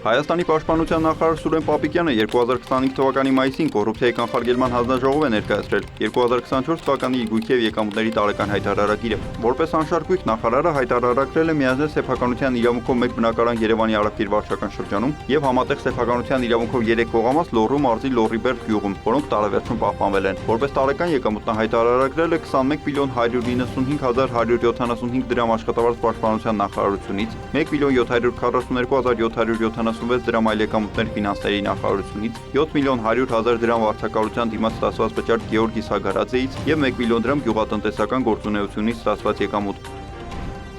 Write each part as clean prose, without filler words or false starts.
Հայաստանի պաշտպանության նախարար Սուրեն Պապիկյանը 2025 թվականի մայիսին կոռուպցիայի կանխարգելման հանձնաժողով է ներկայացրել 2024 թվականի գույքի և եկամուտների տարեկան հայտարարագիրը։ Որպես անշարժ նախարարը հայտարարագրել է միաձայն սեփականության իրավունքով 1 բնակարան Երևանի Արաբկիր վարչական շրջանում և համատեղ սեփականության իրավունքով 3 հողամաս Լոռու մարզի Լոռիբերդ գյուղում, որոնք տարեվերջում պահպանվել են։ Որպես տարեկան եկամուտ նա հայտարարագրել է 21.195.175 դրամ աշխատավարձ պաշտպանության նախարարությունից, 1.742.776 դրամ այլ եկամուտներ ֆինանսների նախարարությունից, 7.100.000 դրամ վարձակալության դիմաց ստացված վճար Գեորգի Սագարաձեից և 1 միլիոն դրամ գյուղատնտեսական գործունեությունից ստացված եկամուտ։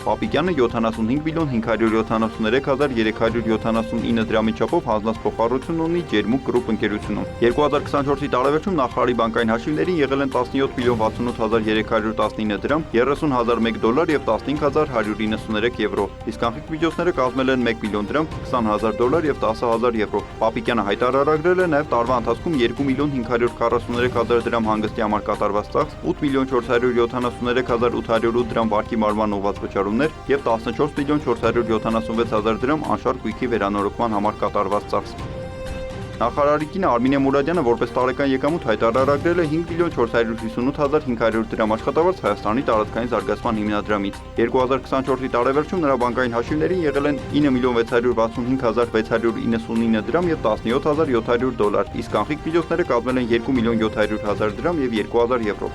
Պապիկյանը 75.573.379 դրամի չափով հանձնած փոխառություն ունի Ջերմուկ գրուպ ընկերությունում։ 2024-ի տարեվերջում նախարարի բանկային հաշիվներին եղել են 17.68.319 դրամ, 30.001 դոլար և 15.193 եվրո, իսկ կանխիկ միջոցները կազմել են 1 միլիոն դրամ, 20.000 դոլար և 10.000 եվրո։ Պապիկյանը հայտարարագրել է նաև տարվա ընթացքում 2.543.000 դրամ հանգստի համար կատարված ծախս, 8.473.808 դրամ վարկի մարման ուղղված վճարում և 14.476.000 դրամ անշարժ գույքի վերանորոգման համար կատարված ծախս։ Նախարարի կինը Արմինե Մուրադյանը որպես տարեկան եկամուտ հայտարարագրել է 5.458.500 դրամ աշխատավարձ Հայաստանի տարածքային զարգացման հիմնադրամից։ 2024-ի տարեվերջում նրա բանկային հաշիվներին եղել են 9.665.699 դրամ և 17.700 դոլար, իսկ կանխիկ միջոցները կազմել են 2.700.000 դրամ և 2.000 եվրո։